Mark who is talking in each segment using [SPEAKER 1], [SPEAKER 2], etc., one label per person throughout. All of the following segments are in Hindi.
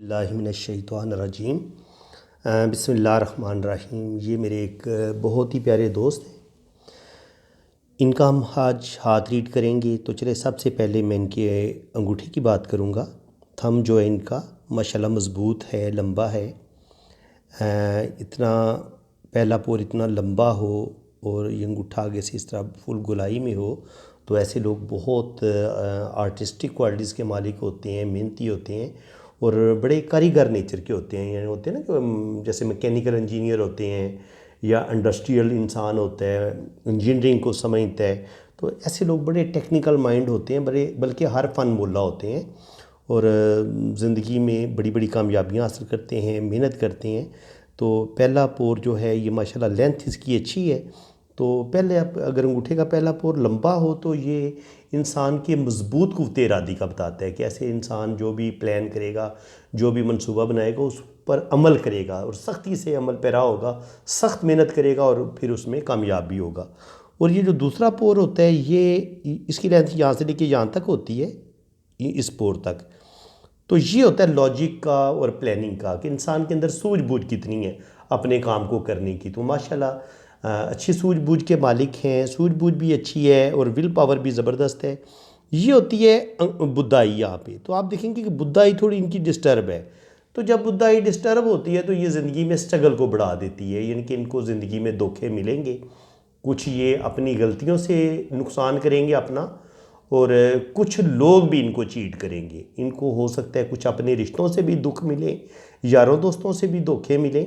[SPEAKER 1] बिस्मिल्लाहिमिनश्शैतानिर्रजीम। बिस्मिल्लाहिर्रहमानिर्रहीम। ये मेरे एक बहुत ही प्यारे दोस्त हैं, इनका हम आज हाथ रीड करेंगे। तो चले सबसे पहले मैं इनके अंगूठे की बात करूँगा। थंब जो है इनका माशाल्लाह मज़बूत है, लंबा है। इतना पहला पोर इतना लंबा हो और ये अंगूठा आगे से इस तरह फुल गोलाई में हो तो ऐसे लोग बहुत आर्टिस्टिक क्वालिटीज़ के मालिक होते हैं, मेहनती होते हैं और बड़े कारीगर नेचर के होते हैं। यानी होते हैं ना कि जैसे मैकेनिकल इंजीनियर होते हैं या इंडस्ट्रियल इंसान होता है, इंजीनियरिंग को समझता है, तो ऐसे लोग बड़े टेक्निकल माइंड होते हैं, बड़े बल्कि हर फन मोला होते हैं और ज़िंदगी में बड़ी बड़ी कामयाबियाँ हासिल करते हैं, मेहनत करते हैं। तो पहला पोर जो है ये माशाल्लाह लेंथ इसकी अच्छी है। तो पहले आप अगर अंगूठे का पहला पोर लंबा हो तो ये इंसान के मज़बूत क़ुव्वत इरादी का बताता है कि ऐसे इंसान जो भी प्लान करेगा, जो भी मंसूबा बनाएगा उस पर अमल करेगा और सख्ती से अमल पैरा होगा, सख्त मेहनत करेगा और फिर उसमें कामयाब भी होगा। और ये जो दूसरा पोर होता है ये इसकी लेंथ यहाँ से लेके यहाँ तक होती है, इस पोर तक। तो ये होता है लॉजिक का और प्लानिंग का कि इंसान के अंदर सूझबूझ कितनी है अपने काम को करने की। तो माशाल्लाह अच्छी सूझबूझ के मालिक हैं, सूझबूझ भी अच्छी है और विल पावर भी ज़बरदस्त है। ये होती है बुद्धाई यहाँ पे। तो आप देखेंगे कि बुद्धाई थोड़ी इनकी डिस्टर्ब है। तो जब बुद्धाई डिस्टर्ब होती है तो ये ज़िंदगी में स्ट्रगल को बढ़ा देती है, यानी कि इनको ज़िंदगी में धोखे मिलेंगे। कुछ ये अपनी गलतियों से नुकसान करेंगे अपना और कुछ लोग भी इनको चीट करेंगे। इनको हो सकता है कुछ अपने रिश्तों से भी दुख मिले, यारों दोस्तों से भी धोखे मिलें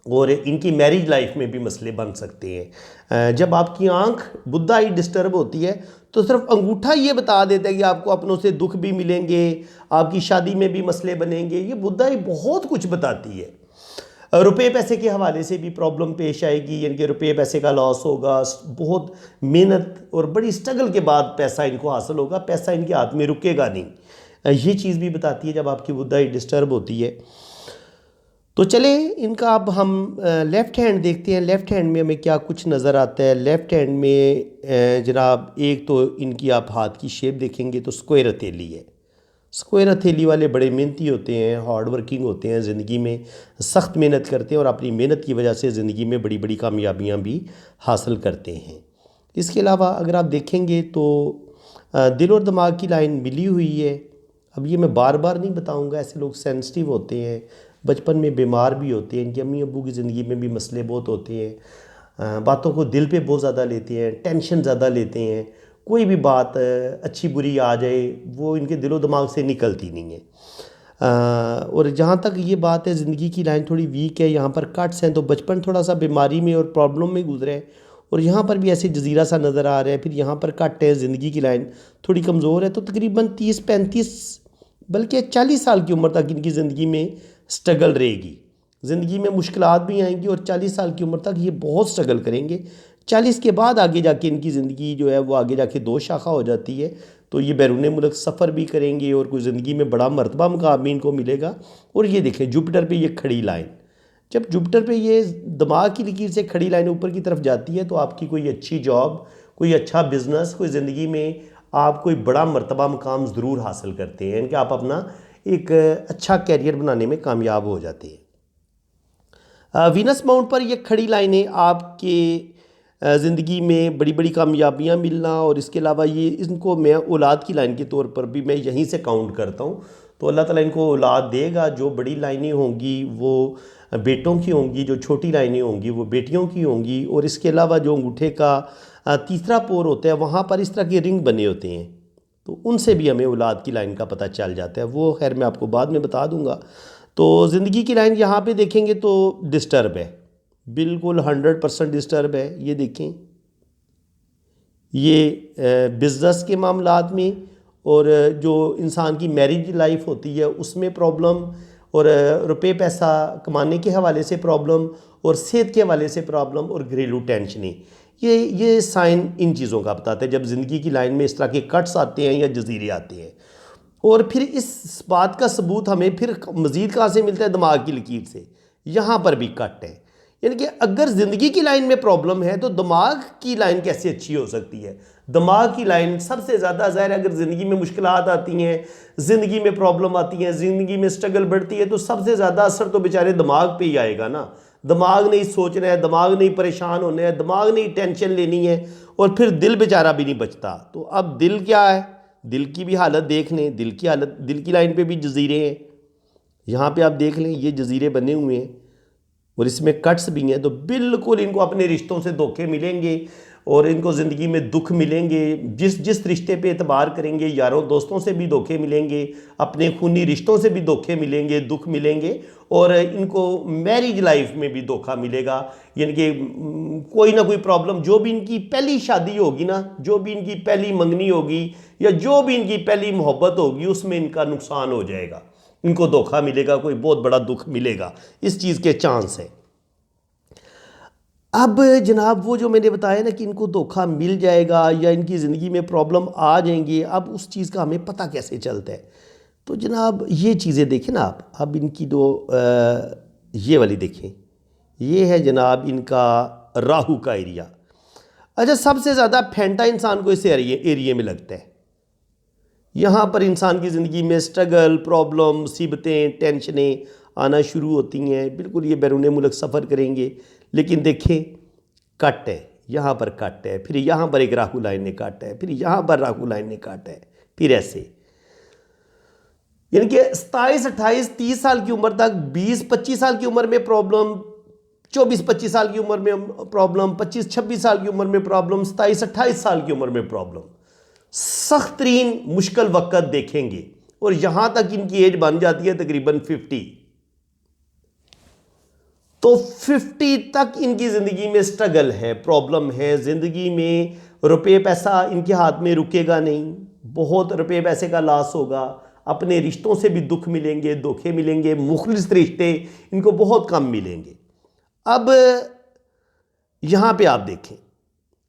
[SPEAKER 1] और इनकी मैरिज लाइफ में भी मसले बन सकते हैं। जब आपकी आंख बुद्धाई डिस्टर्ब होती है तो सिर्फ अंगूठा ये बता देता है कि आपको अपनों से दुख भी मिलेंगे, आपकी शादी में भी मसले बनेंगे। ये बुद्धाई बहुत कुछ बताती है। रुपये पैसे के हवाले से भी प्रॉब्लम पेश आएगी, यानी कि रुपये पैसे का लॉस होगा, बहुत मेहनत और बड़ी स्ट्रगल के बाद पैसा इनको हासिल होगा, पैसा इनके हाथ में रुकेगा नहीं। ये चीज़ भी बताती है जब आपकी बुद्धाई डिस्टर्ब होती है। तो चले इनका अब हम लेफ़्ट हैंड देखते हैं। लेफ़्ट हैंड में हमें क्या कुछ नज़र आता है। लेफ़्ट हैंड में जनाब एक तो इनकी आप हाथ की शेप देखेंगे तो स्क्वायर हथेली है। स्क्वायर हथेली वाले बड़े मेहनती होते हैं, हार्ड वर्किंग होते हैं, ज़िंदगी में सख्त मेहनत करते हैं और अपनी मेहनत की वजह से ज़िंदगी में बड़ी बड़ी कामयाबियाँ भी हासिल करते हैं। इसके अलावा अगर आप देखेंगे तो दिल और दिमाग की लाइन मिली हुई है। अब ये मैं बार बार नहीं बताऊंगा, ऐसे लोग सेंसिटिव होते हैं, बचपन में बीमार भी होते हैं, इनकी अम्मी अब्बू की ज़िंदगी में भी मसले बहुत होते हैं, बातों को दिल पे बहुत ज़्यादा लेते हैं, टेंशन ज़्यादा लेते हैं। कोई भी बात अच्छी बुरी आ जाए वो इनके दिलो दिमाग से निकलती नहीं है। और जहाँ तक ये बात है ज़िंदगी की लाइन थोड़ी वीक है, यहाँ पर कट्स हैं, तो बचपन थोड़ा सा बीमारी में और प्रॉब्लम में गुजरे हैं और यहाँ पर भी ऐसे जजीरा सा नज़र आ रहा है। फिर यहाँ पर कट है, ज़िंदगी की लाइन थोड़ी कमज़ोर है। तो तकरीबन 30-35 बल्कि 40 साल की उम्र तक इनकी ज़िंदगी में स्ट्रगल रहेगी। ज़िंदगी में मुश्किलात भी आएंगी और 40 साल की उम्र तक ये बहुत स्ट्रगल करेंगे। 40 के बाद आगे जाके इनकी ज़िंदगी जो है वो आगे जाके दो शाखा हो जाती है। तो ये बैरून मुल्क सफ़र भी करेंगे और कोई ज़िंदगी में बड़ा मरतबा मुकाम भी इनको मिलेगा। और ये देखें जुपिटर पे ये खड़ी लाइन, जब जुपिटर पे ये दिमाग की लकीर से खड़ी लाइन ऊपर की तरफ जाती है तो आपकी कोई अच्छी जॉब, कोई अच्छा बिज़नेस, कोई ज़िंदगी में आप कोई बड़ा मरतबा मुकाम ज़रूर हासिल करते हैं, यानी कि आप अपना एक अच्छा कैरियर बनाने में कामयाब हो जाते हैं। वीनस माउंट पर ये खड़ी लाइनें आपके ज़िंदगी में बड़ी बड़ी कामयाबियाँ मिलना और इसके अलावा ये इनको मैं औलाद की लाइन के तौर पर भी मैं यहीं से काउंट करता हूँ। तो अल्लाह ताला इनको औलाद देगा। जो बड़ी लाइनें होंगी वो बेटों की होंगी, जो छोटी लाइनें होंगी वो बेटियों की होंगी। और इसके अलावा जो अंगूठे का तीसरा पोर होता है वहाँ पर इस तरह के रिंग बने होते हैं, तो उनसे भी हमें औलाद की लाइन का पता चल जाता है। वो खैर मैं आपको बाद में बता दूंगा। तो ज़िंदगी की लाइन यहाँ पे देखेंगे तो डिस्टर्ब है, बिल्कुल 100% डिस्टर्ब है। ये देखें, ये बिज़नेस के मामलात में और जो इंसान की मैरिज लाइफ होती है उसमें प्रॉब्लम और रुपये पैसा कमाने के हवाले से प्रॉब्लम और सेहत के हवाले से प्रॉब्लम और घरेलू टेंशनें, ये साइन इन चीज़ों का बताता है जब ज़िंदगी की लाइन में इस तरह के कट्स आते हैं या जजीरे आते हैं। और फिर इस बात का सबूत हमें फिर मज़ीद कहाँ से मिलता है, दिमाग की लकीर से। यहाँ पर भी कट है, यानी कि अगर ज़िंदगी की लाइन में प्रॉब्लम है तो दिमाग की लाइन कैसे अच्छी हो सकती है। दिमाग की लाइन सबसे ज़्यादा ज़ाहिर, अगर ज़िंदगी में मुश्किलात आती हैं, ज़िंदगी में प्रॉब्लम आती हैं, ज़िंदगी में स्ट्रगल बढ़ती है, तो सबसे ज़्यादा असर तो बेचारे दिमाग पे ही आएगा ना। दिमाग नहीं सोचना है, दिमाग नहीं परेशान होना है, दिमाग नहीं टेंशन लेनी है, और फिर दिल बेचारा भी नहीं बचता। तो अब दिल क्या है, दिल की भी हालत देख लें। दिल की हालत, दिल की लाइन पे भी जजीरे हैं। यहाँ पे आप देख लें, ये जजीरे बने हुए हैं और इसमें कट्स भी हैं। तो बिल्कुल इनको अपने रिश्तों से धोखे मिलेंगे और इनको ज़िंदगी में दुख मिलेंगे। जिस जिस रिश्ते पे एतबार करेंगे, यारों दोस्तों से भी धोखे मिलेंगे, अपने खूनी रिश्तों से भी धोखे मिलेंगे, दुख मिलेंगे, और इनको मैरिज लाइफ में भी धोखा मिलेगा। यानी कि कोई ना कोई प्रॉब्लम, जो भी इनकी पहली शादी होगी ना, जो भी इनकी पहली मंगनी होगी, या जो भी इनकी पहली मोहब्बत होगी, उसमें इनका नुकसान हो जाएगा, इनको धोखा मिलेगा, कोई बहुत बड़ा दुख मिलेगा, इस चीज़ के चांस है। अब जनाब वो जो मैंने बताया ना कि इनको धोखा मिल जाएगा या इनकी ज़िंदगी में प्रॉब्लम आ जाएंगी, अब उस चीज़ का हमें पता कैसे चलता है। तो जनाब ये चीज़ें देखें ना आप, अब इनकी जो ये वाली देखें, ये है जनाब इनका राहु का एरिया। अच्छा, सबसे ज़्यादा फेंटा इंसान को इस एरिए में लगता है। यहाँ पर इंसान की ज़िंदगी में स्ट्रगल, प्रॉब्लम, मुसीबतें, टेंशनें आना शुरू होती हैं। बिल्कुल ये बैरून मुल्क सफ़र करेंगे, लेकिन देखें कट है, यहाँ पर कट है, फिर यहाँ पर एक राहु लाइन ने काटा है, फिर यहाँ पर राहु लाइन ने काटा है, फिर ऐसे। यानी कि 27, 28, 30 साल की उम्र तक, 20, 25 साल की उम्र में प्रॉब्लम, 24, 25 साल की उम्र में प्रॉब्लम, 25, 26 साल की उम्र में प्रॉब्लम, 27, 28 साल की उम्र में प्रॉब्लम, सख्त तरीन मुश्किल वक्त देखेंगे। और यहां तक इनकी एज बन जाती है तकरीबन 50। तो 50 तक इनकी ज़िंदगी में स्ट्रगल है, प्रॉब्लम है। ज़िंदगी में रुपये पैसा इनके हाथ में रुकेगा नहीं, बहुत रुपये पैसे का लॉस होगा, अपने रिश्तों से भी दुख मिलेंगे, धोखे मिलेंगे, मुखलिस रिश्ते इनको बहुत कम मिलेंगे। अब यहाँ पे आप देखें,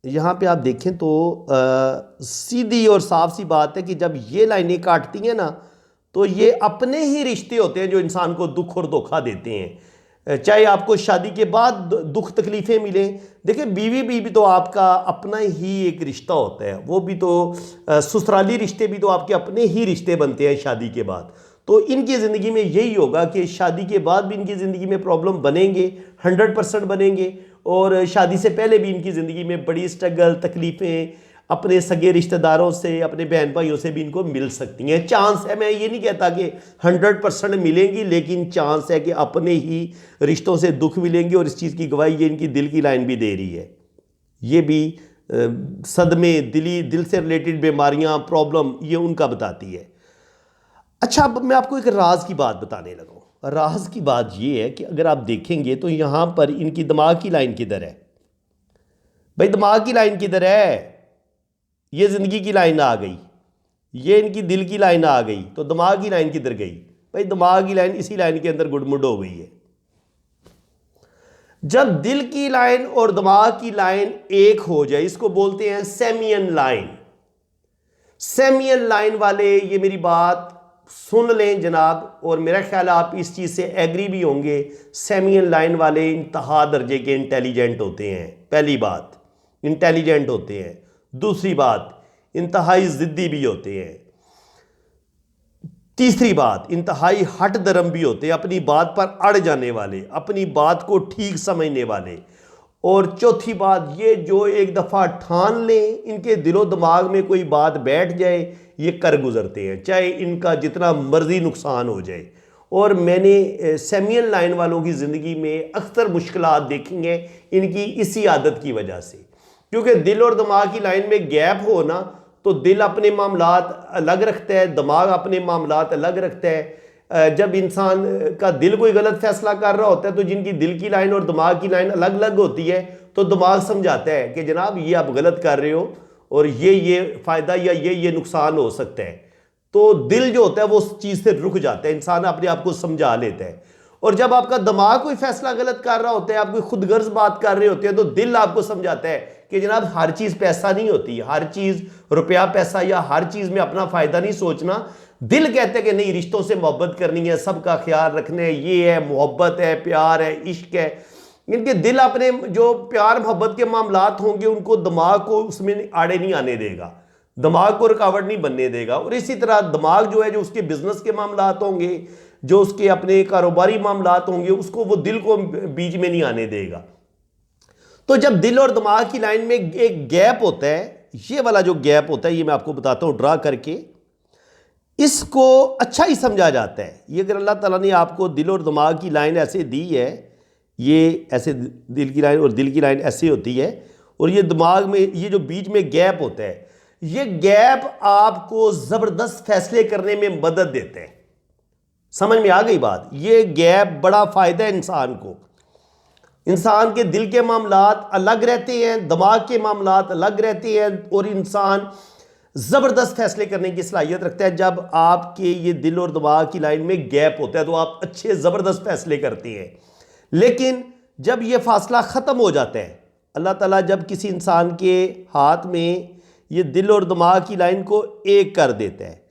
[SPEAKER 1] यहाँ पे आप देखें तो सीधी और साफ सी बात है कि जब ये लाइनें काटती हैं ना, तो ये अपने ही रिश्ते होते हैं जो इंसान को दुख और धोखा देते हैं। चाहे आपको शादी के बाद दुख तकलीफ़ें मिलें, देखिए बीवी भी तो आपका अपना ही एक रिश्ता होता है, वो भी तो ससुराली रिश्ते भी तो आपके अपने ही रिश्ते बनते हैं शादी के बाद। तो इनकी ज़िंदगी में यही होगा कि शादी के बाद भी इनकी ज़िंदगी में प्रॉब्लम बनेंगे, 100% बनेंगे, और शादी से पहले भी इनकी ज़िंदगी में बड़ी स्ट्रगल, तकलीफ़ें अपने सगे रिश्तेदारों से, अपने बहन भाइयों से भी इनको मिल सकती हैं। चांस है, मैं ये नहीं कहता कि 100% मिलेंगी, लेकिन चांस है कि अपने ही रिश्तों से दुख मिलेंगे। और इस चीज़ की गवाही ये इनकी दिल की लाइन भी दे रही है। ये भी सदमे, दिल से रिलेटेड बीमारियाँ, प्रॉब्लम, ये उनका बताती है। अच्छा, अब मैं आपको एक राज की बात बताने लगा। राज की बात ये है कि अगर आप देखेंगे तो यहाँ पर इनकी दिमाग की लाइन किधर है भाई, दिमाग की लाइन किधर है? ये ज़िंदगी की लाइन आ गई, ये इनकी दिल की लाइन आ गई, तो दिमाग की लाइन किधर गई भाई? दिमाग की लाइन इसी लाइन के अंदर गुडमुड हो गई है। जब दिल की लाइन और दिमाग की लाइन एक हो जाए, इसको बोलते हैं सेमियन लाइन। सेमियन लाइन वाले ये मेरी बात सुन लें जनाब, और मेरा ख्याल है आप इस चीज़ से एग्री भी होंगे। सेमियन लाइन वाले इंतहा दर्जे के इंटेलिजेंट होते हैं। पहली बात, इंटेलिजेंट होते हैं। दूसरी बात, इंतहाई ज़िद्दी भी होते हैं। तीसरी बात, इंतहाई हट दरम भी होते हैं, अपनी बात पर अड़ जाने वाले, अपनी बात को ठीक समझने वाले। और चौथी बात, ये जो एक दफ़ा ठान लें, इनके दिलो दिमाग में कोई बात बैठ जाए, ये कर गुजरते हैं, चाहे इनका जितना मर्जी नुकसान हो जाए। और मैंने सेमियन लाइन वालों की ज़िंदगी में अक्सर मुश्किलात देखी हैं इनकी इसी आदत की वजह से। क्योंकि दिल और दिमाग की लाइन में गैप हो ना, तो दिल अपने मामलात अलग रखता है, दिमाग अपने मामलात अलग रखता है। जब इंसान का दिल कोई गलत फैसला कर रहा होता है, तो जिनकी दिल की लाइन और दिमाग की लाइन अलग अलग होती है, तो दिमाग समझाता है कि जनाब ये आप गलत कर रहे हो और ये फ़ायदा या ये नुकसान हो सकता है। तो दिल जो होता है वो उस चीज़ से रुक जाता है, इंसान अपने आप को समझा लेता है। और जब आपका दिमाग कोई फैसला गलत कर रहा होता है, आप कोई खुदगर्ज बात कर रहे होते हैं, तो दिल आपको समझाता है कि जनाब हर चीज़ पैसा नहीं होती, हर चीज़ रुपया पैसा या हर चीज़ में अपना फ़ायदा नहीं सोचना। दिल कहते हैं कि नहीं, रिश्तों से मोहब्बत करनी है, सबका ख्याल रखना है, ये है मोहब्बत है, प्यार है, इश्क है। इनके दिल अपने जो प्यार मोहब्बत के मामलात होंगे उनको दिमाग को उसमें आड़े नहीं आने देगा, दिमाग को रुकावट नहीं बनने देगा। और इसी तरह दिमाग जो है, जो उसके बिजनेस के मामलात होंगे, जो उसके अपने कारोबारी मामलात होंगे, उसको वो दिल को बीच में नहीं आने देगा। तो जब दिल और दिमाग की लाइन में एक गैप होता है, ये वाला जो गैप होता है, ये मैं आपको बताता हूँ ड्रा करके, इसको अच्छा ही समझा जाता है। ये अगर अल्लाह ताला ने आपको दिल और दिमाग की लाइन ऐसे दी है, ये ऐसे दिल की लाइन और दिल की लाइन ऐसे होती है, और ये दिमाग में ये जो बीच में गैप होता है, ये गैप आपको ज़बरदस्त फैसले करने में मदद देते हैं। समझ में आ गई बात? ये गैप बड़ा फ़ायदा है इंसान को। इंसान के दिल के मामलात अलग रहते हैं, दिमाग के मामलात अलग रहते हैं, और इंसान ज़बरदस्त फैसले करने की सलाहियत रखता है। जब आपके ये दिल और दिमाग की लाइन में गैप होता है तो आप अच्छे ज़बरदस्त फैसले करते हैं। लेकिन जब ये फासला ख़त्म हो जाता है, अल्लाह ताला जब किसी इंसान के हाथ में ये दिल और दिमाग की लाइन को एक कर देता है,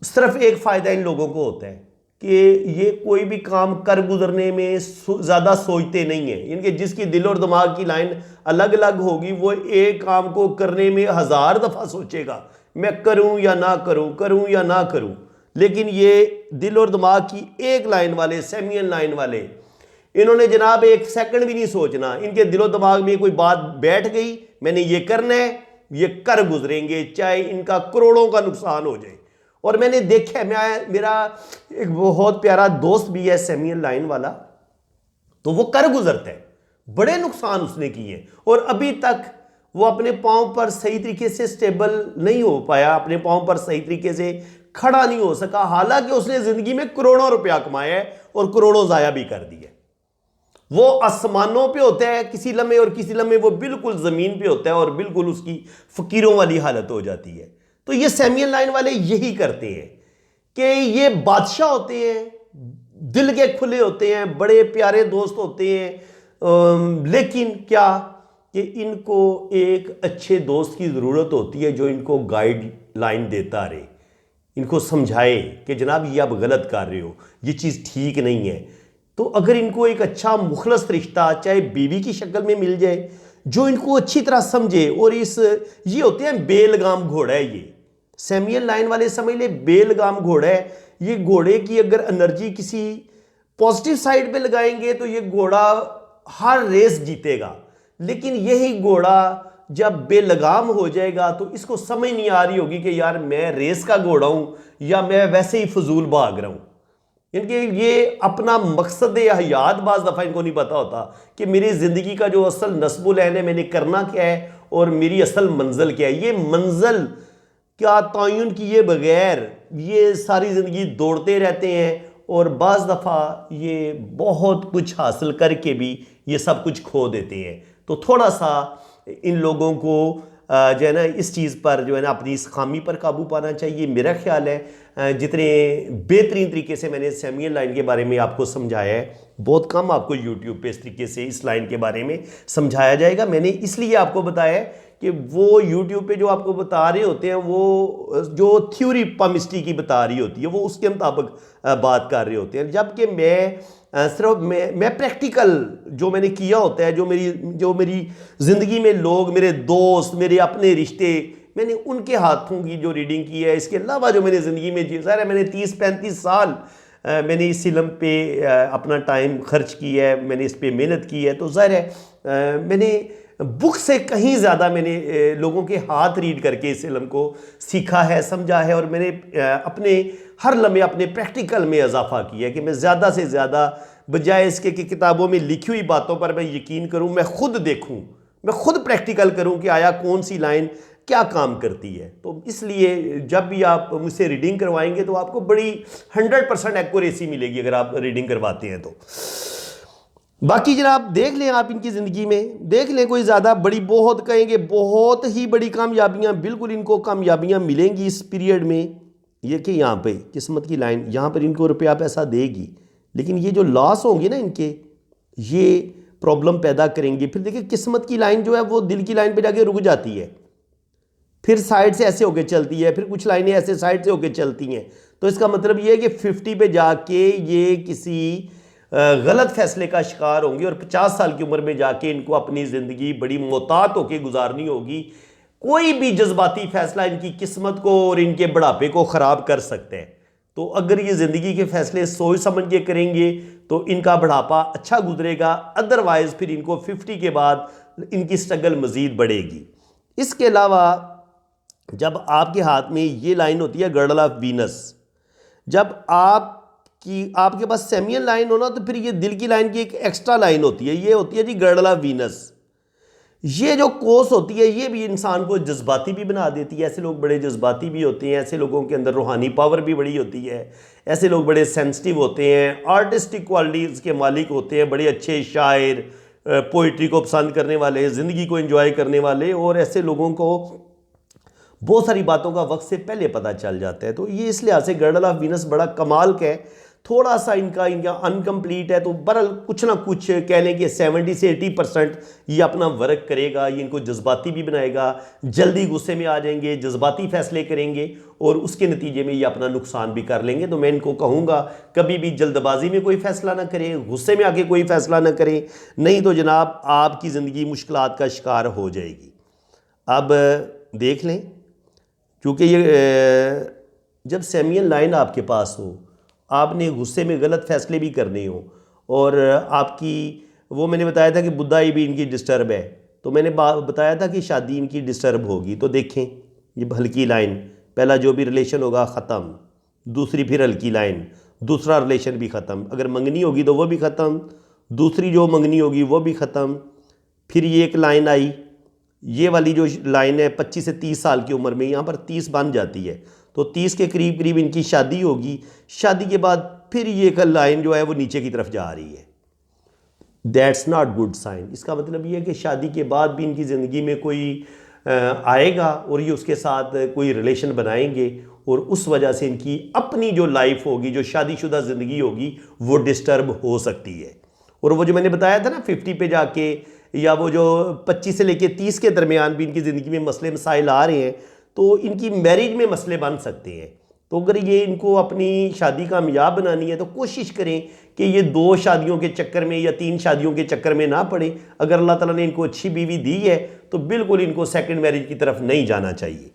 [SPEAKER 1] सिर्फ एक फ़ायदा इन लोगों को होता है कि ये कोई भी काम कर गुजरने में ज़्यादा सोचते नहीं हैं। इनके जिसकी दिल और दिमाग की लाइन अलग अलग होगी, वो एक काम को करने में 1000 दफ़ा सोचेगा, मैं करूं या ना करूं, करूं या ना करूं। लेकिन ये दिल और दिमाग की एक लाइन वाले, सेमियन लाइन वाले, इन्होंने जनाब एक सेकंड भी नहीं सोचना। इनके दिलो दिमाग में कोई बात बैठ गई, मैंने ये करना है, ये कर गुजरेंगे, चाहे इनका करोड़ों का नुकसान हो जाए। और मैंने देखा है, मेरा एक बहुत प्यारा दोस्त भी है सेमियन लाइन वाला, तो वो कर गुजरता है, बड़े नुकसान उसने किए, और अभी तक वो अपने पाँव पर सही तरीके से स्टेबल नहीं हो पाया, अपने पाँव पर सही तरीके से खड़ा नहीं हो सका। हालांकि उसने जिंदगी में करोड़ों रुपया कमाया है और करोड़ों जाया भी कर दिए। वो आसमानों पे होता है किसी लम्हे, और किसी लम्हे वो बिल्कुल ज़मीन पे होता है, और बिल्कुल उसकी फ़कीरों वाली हालत हो जाती है। तो ये सेमियन लाइन वाले यही करते हैं कि ये बादशाह होते हैं, दिल के खुले होते हैं, बड़े प्यारे दोस्त होते हैं, लेकिन क्या कि इनको एक अच्छे दोस्त की ज़रूरत होती है जो इनको गाइड लाइन देता रहे, इनको समझाए कि जनाब ये आप गलत कर रहे हो, ये चीज़ ठीक नहीं है। तो अगर इनको एक अच्छा मुखलस रिश्ता चाहे बीवी की शक्ल में मिल जाए जो इनको अच्छी तरह समझे, और ये होते हैं बेलगाम घोड़ा है, ये सेमियन लाइन वाले समझ ले बेलगाम घोड़ा है। ये घोड़े की अगर एनर्जी किसी पॉजिटिव साइड पे लगाएंगे तो ये घोड़ा हर रेस जीतेगा, लेकिन यही घोड़ा जब बेलगाम हो जाएगा तो इसको समझ नहीं आ रही होगी कि यार मैं रेस का घोड़ा हूं या मैं वैसे ही फजूल भाग रहा हूं। इनके ये अपना मकसद हयात बाज़ दफ़ा इनको नहीं पता होता कि मेरी ज़िंदगी का जो असल नस्बुल ऐन है, मैंने करना क्या है और मेरी असल मंजिल क्या है। ये मंजिल क्या तयन किए बगैर ये सारी ज़िंदगी दौड़ते रहते हैं, और बाज़ दफ़ा ये बहुत कुछ हासिल करके भी ये सब कुछ खो देते हैं। तो थोड़ा सा इन लोगों को जो है ना इस चीज़ पर जो है ना अपनी इस खामी पर काबू पाना चाहिए। मेरा ख्याल है जितने बेहतरीन तरीके से मैंने सेमियन लाइन के बारे में आपको समझाया है, बहुत कम आपको यूट्यूब पे इस तरीके से इस लाइन के बारे में समझाया जाएगा। मैंने इसलिए आपको बताया कि वो यूट्यूब पे जो आपको बता रहे होते हैं वो जो थ्योरी पामिस्ट्री की बता रही होती है वो उसके मुताबिक बात कर रहे होते हैं, जबकि मैं सिर्फ मैं प्रैक्टिकल जो मैंने किया होता है, जो मेरी ज़िंदगी में लोग, मेरे दोस्त, मेरे अपने रिश्ते, मैंने उनके हाथों की जो रीडिंग की है, इसके अलावा जो मैंने ज़िंदगी में जी, ज़ाहिर है मैंने 30-35 साल मैंने इस इल्म पे अपना टाइम खर्च किया है, मैंने इस पे मेहनत की है। तो ज़ाहिर है मैंने बुक से कहीं ज़्यादा मैंने लोगों के हाथ रीड करके इस इल्म को सीखा है, समझा है, और मैंने अपने हर लम्हे अपने प्रैक्टिकल में इजाफा किया है कि मैं ज़्यादा से ज़्यादा बजाय इसके कि किताबों में लिखी हुई बातों पर मैं यकीन करूं, मैं खुद देखूं, मैं खुद प्रैक्टिकल करूं कि आया कौन सी लाइन क्या काम करती है। तो इसलिए जब भी आप मुझसे रीडिंग करवाएंगे तो आपको बड़ी 100% एक्यूरेसी मिलेगी अगर आप रीडिंग करवाते हैं तो। बाकी जनाब देख लें, आप इनकी ज़िंदगी में देख लें, कोई ज़्यादा बड़ी, बहुत कहेंगे बहुत ही बड़ी कामयाबियाँ, बिल्कुल इनको कामयाबियाँ मिलेंगी इस पीरियड में। ये कि यहाँ पे किस्मत की लाइन यहाँ पर इनको रुपया पैसा देगी, लेकिन ये जो लॉस होंगे ना इनके, ये प्रॉब्लम पैदा करेंगे। फिर देखिए किस्मत की लाइन जो है वो दिल की लाइन पे जाके रुक जाती है, फिर साइड से ऐसे होके चलती है, फिर कुछ लाइनें ऐसे साइड से होके चलती हैं। तो इसका मतलब ये है कि 50 पे जाके ये किसी गलत फैसले का शिकार होंगे और 50 साल की उम्र में जाके इनको अपनी ज़िंदगी बड़ी मोहतात होकर गुजारनी होगी। कोई भी जज्बाती फैसला इनकी किस्मत को और इनके बुढ़ापे को ख़राब कर सकते हैं। तो अगर ये ज़िंदगी के फैसले सोच समझ के करेंगे तो इनका बुढ़ापा अच्छा गुजरेगा, अदरवाइज़ फिर इनको 50 के बाद इनकी स्ट्रगल मज़ीद बढ़ेगी। इसके अलावा जब आपके हाथ में ये लाइन होती है गर्डल ऑफ वीनस, जब आपके पास सेमियन लाइन हो ना तो फिर ये दिल की लाइन की एक एक्स्ट्रा लाइन होती है, ये होती है जी गर्डल ऑफ वीनस। ये जो कोस होती है ये भी इंसान को जज्बाती भी बना देती है। ऐसे लोग बड़े जज्बाती भी होते हैं, ऐसे लोगों के अंदर रूहानी पावर भी बड़ी होती है, ऐसे लोग बड़े सेंसिटिव होते हैं, आर्टिस्टिक क्वालिटीज़ के मालिक होते हैं, बड़े अच्छे शायर, पोइट्री को पसंद करने वाले, ज़िंदगी को एंजॉय करने वाले, और ऐसे लोगों को बहुत सारी बातों का वक्त से पहले पता चल जाता है। तो ये इस लिहाज से गर्डल ऑफ वीनस बड़ा कमाल का है। थोड़ा सा इनका अनकम्प्लीट है, तो बहरहाल कुछ ना कुछ कह लें कि 70 से 80% ये अपना वर्क करेगा। ये इनको जज्बाती भी बनाएगा, जल्दी गुस्से में आ जाएंगे, जज्बाती फैसले करेंगे और उसके नतीजे में ये अपना नुकसान भी कर लेंगे। तो मैं इनको कहूँगा कभी भी जल्दबाजी में कोई फ़ैसला ना करें, गुस्से में आके कोई फ़ैसला ना करें, नहीं तो जनाब आपकी ज़िंदगी मुश्किलात का शिकार हो जाएगी। अब देख लें, क्योंकि ये जब सेमियन लाइन आपके पास हो, आपने गुस्से में गलत फैसले भी करने हो, और आपकी वो मैंने बताया था कि बुद्धाई भी इनकी डिस्टर्ब है, तो मैंने बताया था कि शादी इनकी डिस्टर्ब होगी। तो देखें ये हल्की लाइन, पहला जो भी रिलेशन होगा ख़त्म, दूसरी फिर हल्की लाइन, दूसरा रिलेशन भी ख़त्म, अगर मंगनी होगी तो वो भी ख़त्म, दूसरी जो मंगनी होगी वो भी ख़त्म, फिर ये एक लाइन आई, ये वाली जो लाइन है 25 से 30 साल की उम्र में, यहाँ पर 30 बन जाती है, तो 30 के करीब करीब इनकी शादी होगी। शादी के बाद फिर ये एक लाइन जो है वो नीचे की तरफ जा रही है। That's not good sign. इसका मतलब ये है कि शादी के बाद भी इनकी ज़िंदगी में कोई आएगा और ये उसके साथ कोई रिलेशन बनाएंगे, और उस वजह से इनकी अपनी जो लाइफ होगी, जो शादीशुदा ज़िंदगी होगी, वो डिस्टर्ब हो सकती है। और वो जो मैंने बताया था ना 50 पे जाके, या वो जो 25 से लेके 30 के दरमियान भी इनकी ज़िंदगी में मसले मसाइल आ रहे हैं, तो इनकी मैरिज में मसले बन सकते हैं। तो अगर ये इनको अपनी शादी कामयाब बनानी है तो कोशिश करें कि ये 2 शादियों के चक्कर में या 3 शादियों के चक्कर में ना पड़े। अगर अल्लाह ताला ने इनको अच्छी बीवी दी है तो बिल्कुल इनको सेकंड मैरिज की तरफ नहीं जाना चाहिए।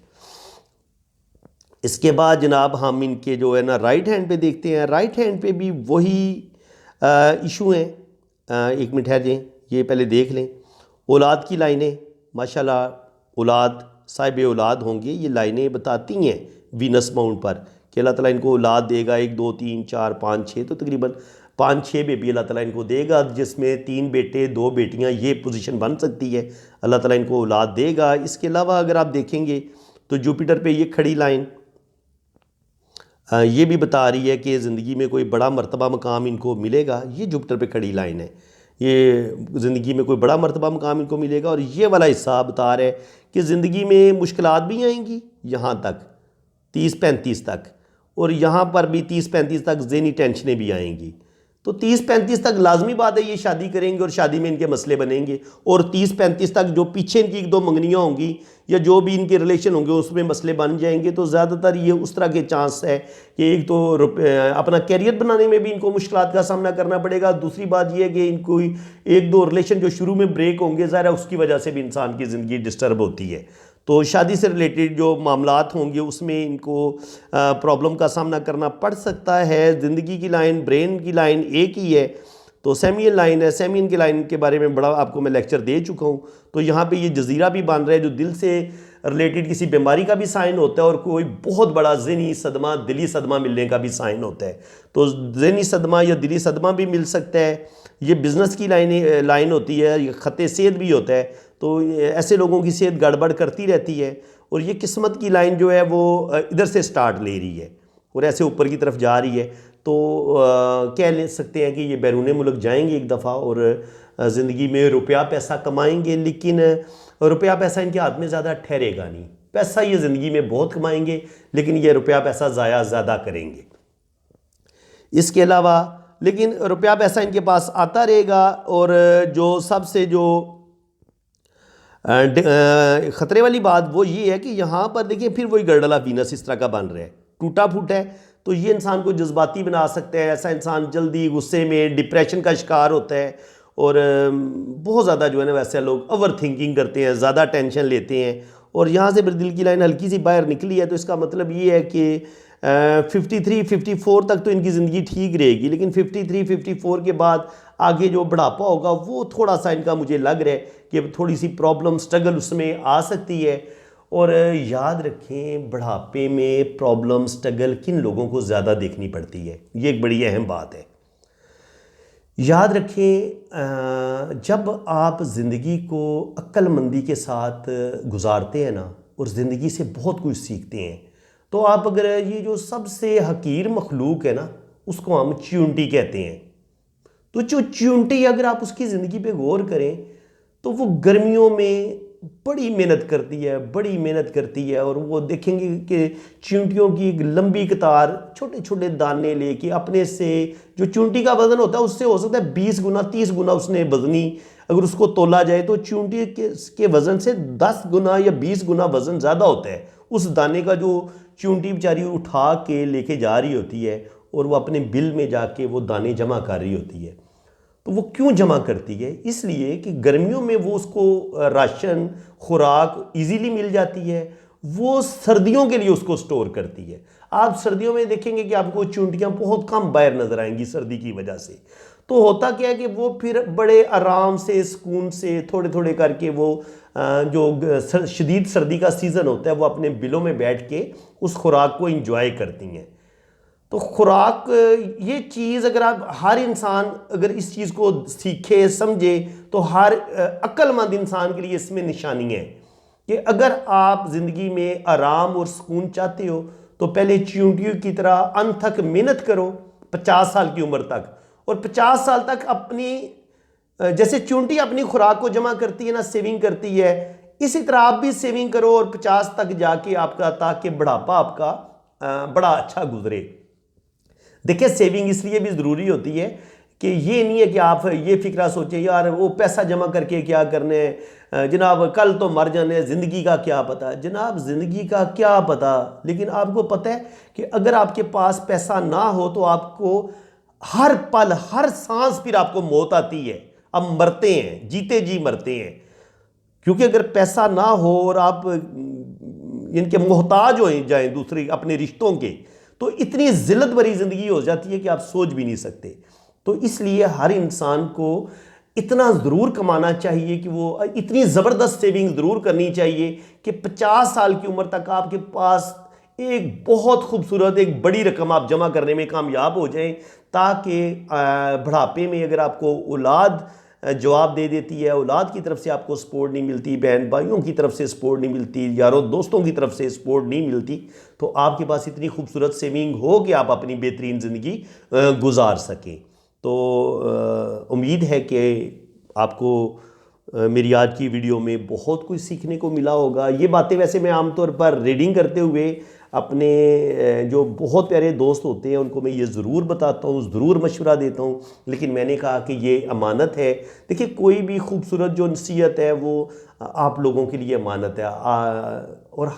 [SPEAKER 1] इसके बाद जनाब हम इनके जो है ना राइट हैंड पे देखते हैं। राइट हैंड पे भी वही इशू हैं। एक मिनट ठहर जाएं, ये पहले देख लें। औलाद की लाइनें, माशाल्लाह औलाद साहिब औलाद होंगे, ये लाइनें बताती हैं वीनस माउंट पर कि अल्लाह ताला इनको औलाद देगा, 1 2 3 4 5 6, तो तकरीबन 5-6 बेबी अल्लाह ताला इनको देगा, जिसमें 3 बेटे 2 बेटियां, ये पोजीशन बन सकती है। अल्लाह ताला इनको औलाद देगा। इसके अलावा अगर आप देखेंगे तो जुपिटर पे ये खड़ी लाइन ये भी बता रही है कि ज़िंदगी में कोई बड़ा मर्तबा मकाम इनको मिलेगा। ये जुपिटर पे खड़ी लाइन है, ये ज़िंदगी में कोई बड़ा मर्तबा मकाम इनको मिलेगा। और ये वाला हिस्सा बता रहा है कि ज़िंदगी में मुश्किलात भी आएंगी, यहाँ तक 30-35 तक, और यहाँ पर भी 30-35 तक ज़हनी टेंशनें भी आएंगी। तो 30-35 तक लाजमी बात है ये शादी करेंगे और शादी में इनके मसले बनेंगे, और 30-35 तक जो पीछे इनकी 1-2 मंगनियाँ होंगी या जो भी इनके रिलेशन होंगे उसमें मसले बन जाएंगे। तो ज़्यादातर ये उस तरह के चांस है कि एक तो अपना कैरियर बनाने में भी इनको मुश्किलात का सामना करना पड़ेगा। दूसरी बात यह है कि इनको 1-2 रिलेशन जो शुरू में ब्रेक होंगे, ज़ाहिर है उसकी वजह से भी इंसान की ज़िंदगी डिस्टर्ब होती है। तो शादी से रिलेटेड जो मामलात होंगे उसमें इनको प्रॉब्लम का सामना करना पड़ सकता है। ज़िंदगी की लाइन, ब्रेन की लाइन एक ही है, तो सेमियन लाइन है। सेमियन की लाइन के बारे में बड़ा आपको मैं लेक्चर दे चुका हूँ। तो यहाँ पे ये जजीरा भी बन रहा है जो दिल से रिलेटेड किसी बीमारी का भी साइन होता है, और कोई बहुत बड़ा ज़हनी सदमा, दिली सदमा मिलने का भी साइन होता है। तो ज़हनी सदमा या दिली सदमा भी मिल सकता है। ये बिज़नेस की लाइन होती है, ये ख़त सेहत भी होता है, तो ऐसे लोगों की सेहत गड़बड़ करती रहती है। और ये किस्मत की लाइन जो है वो इधर से स्टार्ट ले रही है और ऐसे ऊपर की तरफ जा रही है। तो कह ले सकते हैं कि ये बैरून मुल्क जाएंगे एक दफ़ा और ज़िंदगी में रुपया पैसा कमाएंगे, लेकिन रुपया पैसा इनके हाथ में ज़्यादा ठहरेगा नहीं। पैसा ये ज़िंदगी में बहुत कमाएंगे, लेकिन ये रुपया पैसा ज़ाया ज़्यादा करेंगे। इसके अलावा लेकिन रुपया पैसा इनके पास आता रहेगा। और जो सबसे जो ख़तरे वाली बात वो ये है कि यहाँ पर देखिए फिर वही गर्डल ऑफ वीनस इस तरह का बन रहा है, टूटा फूटा है। तो ये इंसान को जज्बाती बना सकता है। ऐसा इंसान जल्दी गुस्से में डिप्रेशन का शिकार होता है और बहुत ज़्यादा जो है ना वैसे लोग ओवर थिंकिंग करते हैं, ज़्यादा टेंशन लेते हैं। और यहाँ से दिल की लाइन हल्की सी बाहर निकली है तो इसका मतलब ये है कि 53-54 तक तो इनकी ज़िंदगी ठीक रहेगी, लेकिन 53-54 के बाद आगे जो बुढ़ापा होगा वो थोड़ा सा इनका मुझे लग रहा है कि थोड़ी सी प्रॉब्लम स्ट्रगल उसमें आ सकती है। और याद रखें बुढ़ापे में प्रॉब्लम स्ट्रगल किन लोगों को ज़्यादा देखनी पड़ती है, ये एक बड़ी अहम बात है। याद रखें जब आप ज़िंदगी को अक्लमंदी के साथ गुजारते हैं ना और ज़िंदगी से बहुत कुछ सीखते हैं, तो आप अगर ये जो सबसे हकीर मखलूक है ना उसको हम चींटी कहते हैं। तो जो चींटी अगर आप उसकी ज़िंदगी पे गौर करें तो वो गर्मियों में बड़ी मेहनत करती है, बड़ी मेहनत करती है। और वो देखेंगे कि चींटियों की एक लंबी कतार छोटे छोटे दाने लेके अपने से जो चींटी का वज़न होता है उससे हो सकता है 20 गुना 30 गुना उसने वज़नी अगर उसको तोला जाए तो चींटी के वज़न से 10 गुना या 20 गुना वज़न ज़्यादा होता है उस दाने का जो चींटी बेचारी उठा के लेके जा रही होती है और वो अपने बिल में जाके वो दाने जमा कर रही होती है। तो वो क्यों जमा करती है? इसलिए कि गर्मियों में वो उसको राशन खुराक इजीली मिल जाती है, वो सर्दियों के लिए उसको स्टोर करती है। आप सर्दियों में देखेंगे कि आपको चींटियां बहुत कम बाहर नजर आएंगी सर्दी की वजह से। तो होता क्या है कि वो फिर बड़े आराम से सुकून से थोड़े थोड़े करके वो जो शदीद सर्दी का सीज़न होता है वो अपने बिलों में बैठ के उस खुराक को इंजॉय करती हैं। तो खुराक ये चीज़ अगर आप हर इंसान अगर इस चीज़ को सीखे समझे तो हर अक्लमंद इंसान के लिए इसमें निशानी है कि अगर आप ज़िंदगी में आराम और सुकून चाहते हो तो पहले चींटियों की तरह अनथक मेहनत करो 50 साल की उम्र तक। और 50 साल तक अपनी जैसे चींटी अपनी खुराक को जमा करती है ना, सेविंग करती है, इसी तरह आप भी सेविंग करो और 50 तक जाके आपका ताकि बुढ़ापा आपका बड़ा अच्छा गुजरे। देखिए सेविंग इसलिए भी ज़रूरी होती है कि ये नहीं है कि आप ये फिक्रा सोचें यार वो पैसा जमा करके क्या करने, जनाब कल तो मर जाने, ज़िंदगी का क्या पता। जनाब ज़िंदगी का क्या पता, लेकिन आपको पता है कि अगर आपके पास पैसा ना हो तो आपको हर पल हर सांस फिर आपको मौत आती है। अब मरते हैं, जीते जी मरते हैं। क्योंकि अगर पैसा ना हो और आप इनके मोहताज हो जाएं दूसरे अपने रिश्तों के, तो इतनी जिल्लत भरी ज़िंदगी हो जाती है कि आप सोच भी नहीं सकते। तो इसलिए हर इंसान को इतना ज़रूर कमाना चाहिए कि वो इतनी ज़बरदस्त सेविंग ज़रूर करनी चाहिए कि 50 साल की उम्र तक आपके पास एक बहुत खूबसूरत एक बड़ी रकम आप जमा करने में कामयाब हो जाएं, ताकि बुढ़ापे में अगर आपको औलाद जवाब दे देती है, औलाद की तरफ से आपको सपोर्ट नहीं मिलती, बहन भाइयों की तरफ से सपोर्ट नहीं मिलती, यारों दोस्तों की तरफ से सपोर्ट नहीं मिलती, तो आपके पास इतनी खूबसूरत सेविंग हो कि आप अपनी बेहतरीन ज़िंदगी गुजार सकें। तो उम्मीद है कि आपको मेरी आज की वीडियो में बहुत कुछ सीखने को मिला होगा। ये बातें वैसे मैं आमतौर पर रीडिंग करते हुए अपने जो बहुत प्यारे दोस्त होते हैं उनको मैं ये ज़रूर बताता हूँ, ज़रूर मशवरा देता हूँ, लेकिन मैंने कहा कि ये अमानत है। देखिए कोई भी खूबसूरत जो नसीहत है वो आप लोगों के लिए अमानत है। और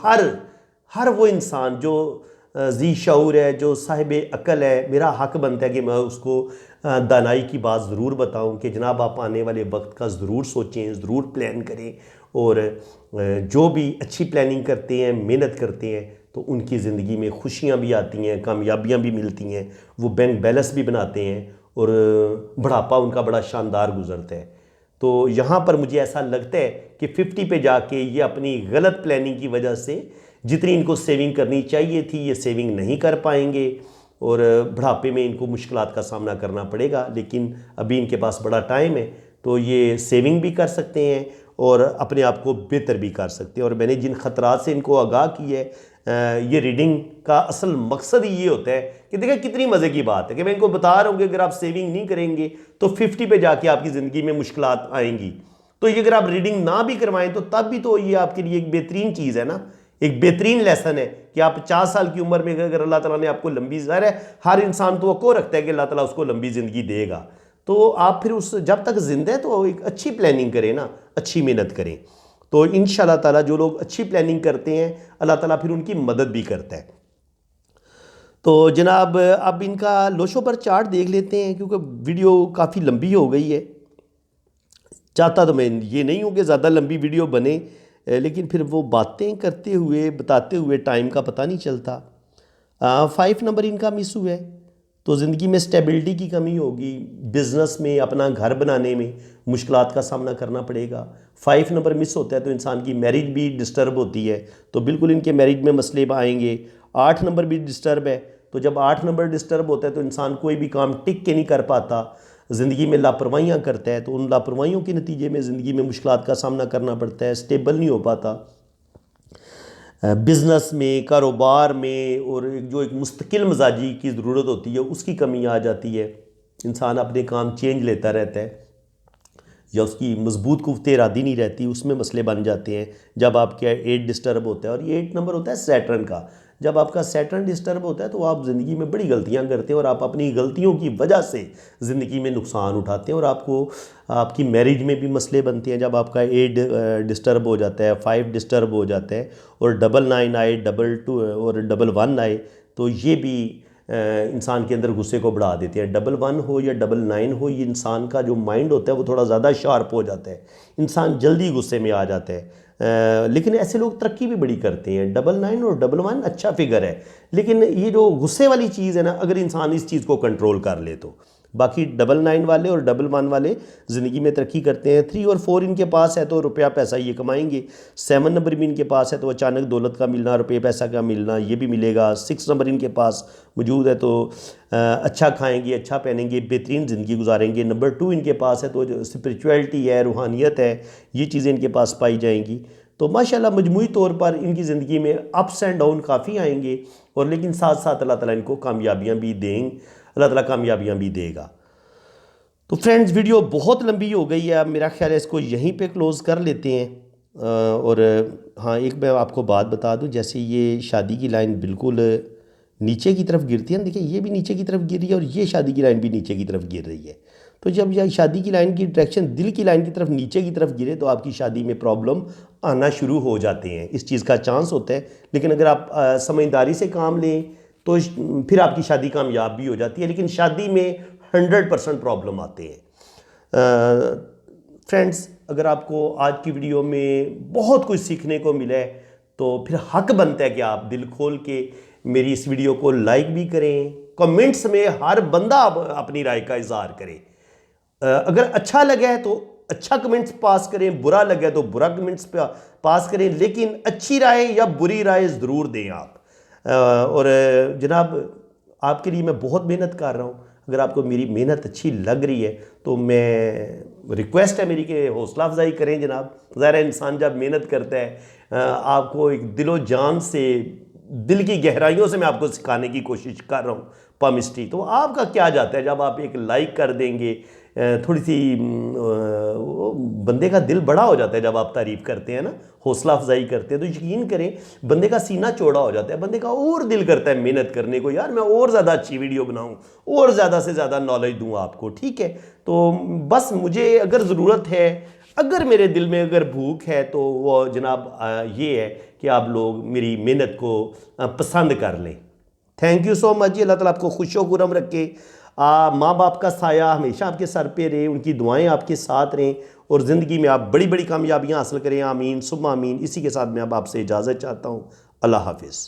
[SPEAKER 1] हर वो इंसान जो जी शऊर है, जो साहिब अकल है, मेरा हक बनता है कि मैं उसको दानाई की बात ज़रूर बताऊं कि जनाब आप आने वाले वक्त का ज़रूर सोचें, ज़रूर प्लान करें। और जो भी अच्छी प्लानिंग करते हैं, मेहनत करते हैं, तो उनकी ज़िंदगी में खुशियाँ भी आती हैं, कामयाबियाँ भी मिलती हैं, वो बैंक बैलेंस भी बनाते हैं और बुढ़ापा उनका बड़ा शानदार गुजरता है। तो यहाँ पर मुझे ऐसा लगता है कि 50 पे जाके ये अपनी गलत प्लानिंग की वजह से जितनी इनको सेविंग करनी चाहिए थी ये सेविंग नहीं कर पाएंगे और बुढ़ापे में इनको मुश्किलात का सामना करना पड़ेगा। लेकिन अभी इनके पास बड़ा टाइम है तो ये सेविंग भी कर सकते हैं और अपने आप को बेहतर भी कर सकते हैं। और मैंने जिन ख़तरात से इनको आगाह की है, ये रीडिंग का असल मकसद ही ये होता है कि देखिए कितनी मज़े की बात है कि मैं इनको बता रहा हूँ कि अगर आप सेविंग नहीं करेंगे तो 50 पे जाके आपकी ज़िंदगी में मुश्किलात आएंगी। तो ये अगर आप रीडिंग ना भी करवाएं तो तब भी तो ये आपके लिए एक बेहतरीन चीज़ है ना, एक बेहतरीन लेसन है कि आप 50 साल की उम्र में अगर अल्लाह ताला ने आपको लंबी, ज़ाहिर है हर इंसान तो वो रखता है कि अल्लाह ताला उसको लंबी ज़िंदगी देगा, तो आप फिर उस जब तक जिंदा है तो एक अच्छी प्लानिंग करें ना, अच्छी मेहनत करें। तो इंशाअल्लाह ताला जो लोग अच्छी प्लानिंग करते हैं अल्लाह ताला फिर उनकी मदद भी करता है। तो जनाब अब इनका लोशो पर चार्ट देख लेते हैं, क्योंकि वीडियो काफ़ी लंबी हो गई है। चाहता तो मैं ये नहीं हूँ कि ज़्यादा लंबी वीडियो बने, लेकिन फिर वो बातें करते हुए बताते हुए टाइम का पता नहीं चलता। 5 नंबर इनका मिस हुआ है, तो ज़िंदगी में स्टेबिलिटी की कमी होगी, बिज़नेस में अपना घर बनाने में मुश्किलात का सामना करना पड़ेगा। 5 नंबर मिस होता है तो इंसान की मैरिज भी डिस्टर्ब होती है, तो बिल्कुल इनके मैरिज में मसले आएंगे। 8 नंबर भी डिस्टर्ब है, तो जब 8 नंबर डिस्टर्ब होता है तो इंसान कोई भी काम टिक के नहीं कर पाता, ज़िंदगी में लापरवाहियाँ करता है, तो उन लापरवाहियों के नतीजे में ज़िंदगी में मुश्किलात का सामना करना पड़ता है, स्टेबल नहीं हो पाता बिज़नेस में, कारोबार में, और एक मुस्तकिल मिजाजी की ज़रूरत होती है उसकी कमी आ जाती है। इंसान अपने काम चेंज लेता रहता है, या उसकी मजबूत कुव्वत इरादी नहीं रहती, उसमें मसले बन जाते हैं जब आपका 8 डिस्टर्ब होता है। और ये 8 नंबर होता है सैटर्न का। जब आपका सैटर्न डिस्टर्ब होता है तो आप ज़िंदगी में बड़ी गलतियां करते हैं, और आप अपनी गलतियों की वजह से ज़िंदगी में नुकसान उठाते हैं, और आपको आपकी मैरिज में भी मसले बनते हैं। जब आपका 8 डिस्टर्ब हो जाता है, 5 डिस्टर्ब हो जाता है, और 99 आए, 22 और 11 आए, तो ये भी इंसान के अंदर गुस्से को बढ़ा देते हैं। 11 हो या 99 हो, ये इंसान का जो माइंड होता है वो थोड़ा ज़्यादा शार्प हो जाता है, इंसान जल्दी गुस्से में आ जाता है। लेकिन ऐसे लोग तरक्की भी बड़ी करते हैं। 99 और 11 अच्छा फिगर है, लेकिन ये जो गुस्से वाली चीज़ है ना, अगर इंसान इस चीज़ को कंट्रोल कर ले तो बाकी 99 वाले और 11 वाले ज़िंदगी में तरक्की करते हैं। 3 और 4 इनके पास है तो रुपया पैसा ये कमाएंगे। 7 नंबर भी इनके पास है तो अचानक दौलत का मिलना, रुपये पैसा का मिलना, ये भी मिलेगा। 6 नंबर इनके पास मौजूद है तो अच्छा खाएंगे, अच्छा पहनेंगे, बेहतरीन ज़िंदगी गुजारेंगे। नंबर 2 इनके पास है तो जो स्पिरिचुअलिटी है, रूहानियत है, ये चीज़ें इनके पास पाई जाएंगी। तो माशाल्लाह मजमूई तौर पर इनकी ज़िंदगी में अप्स एंड डाउन काफ़ी आएंगे, और लेकिन साथ साथ अल्लाह ताला इनको कामयाबियाँ भी देंगे, अल्लाह ताला कामयाबियाँ भी देगा। तो फ्रेंड्स वीडियो बहुत लंबी हो गई है, अब मेरा ख्याल है इसको यहीं पे क्लोज़ कर लेते हैं। और हाँ, एक मैं आपको बात बता दूं, जैसे ये शादी की लाइन बिल्कुल नीचे की तरफ गिरती है ना, देखिए ये भी नीचे की तरफ गिर रही है, और ये शादी की लाइन भी नीचे की तरफ गिर रही है। तो जब यह शादी की लाइन की डायरेक्शन दिल की लाइन की तरफ नीचे की तरफ गिरे तो आपकी शादी में प्रॉब्लम आना शुरू हो जाते हैं, इस चीज़ का चांस होता है। लेकिन अगर आप समझदारी से काम लें तो फिर आपकी शादी कामयाब भी हो जाती है, लेकिन शादी में 100% प्रॉब्लम आते हैं। फ्रेंड्स, अगर आपको आज की वीडियो में बहुत कुछ सीखने को मिला है तो फिर हक बनता है कि आप दिल खोल के मेरी इस वीडियो को लाइक भी करें, कमेंट्स में हर बंदा अपनी राय का इजहार करे। अगर अच्छा लगा है तो अच्छा कमेंट्स पास करें, बुरा लगा है तो बुरा कमेंट्स पास करें, लेकिन अच्छी राय या बुरी राय ज़रूर दें आप। और जनाब आपके लिए मैं बहुत मेहनत कर रहा हूँ, अगर आपको मेरी मेहनत अच्छी लग रही है तो मैं रिक्वेस्ट है मेरी कि हौसला अफजाई करें जनाब। ज़ाहिर इंसान जब मेहनत करता है, आपको एक दिलो जान से, दिल की गहराइयों से मैं आपको सिखाने की कोशिश कर रहा हूँ पामिस्ट्री, तो आपका क्या जाता है जब आप एक लाइक कर देंगे, थोड़ी सी बंदे का दिल बड़ा हो जाता है जब आप तारीफ़ करते हैं ना, हौसला अफजाई करते हैं, तो यकीन करें बंदे का सीना चौड़ा हो जाता है, बंदे का और दिल करता है मेहनत करने को, यार मैं और ज़्यादा अच्छी वीडियो बनाऊं और ज़्यादा से ज़्यादा नॉलेज दूं आपको। ठीक है, तो बस मुझे अगर ज़रूरत है, अगर मेरे दिल में अगर भूख है तो वो जनाब ये है कि आप लोग मेरी मेहनत को पसंद कर लें। थैंक यू सो मच जी। अल्लाह ताला आपको खुशो खुरम रखे, माँ बाप का साया हमेशा आपके सर पे रहे, उनकी दुआएं आपके साथ रहें, और ज़िंदगी में आप बड़ी बड़ी कामयाबियाँ हासिल करें। आमीन सुम्मा आमीन। इसी के साथ मैं अब आपसे इजाज़त चाहता हूँ। अल्लाह हाफिज़।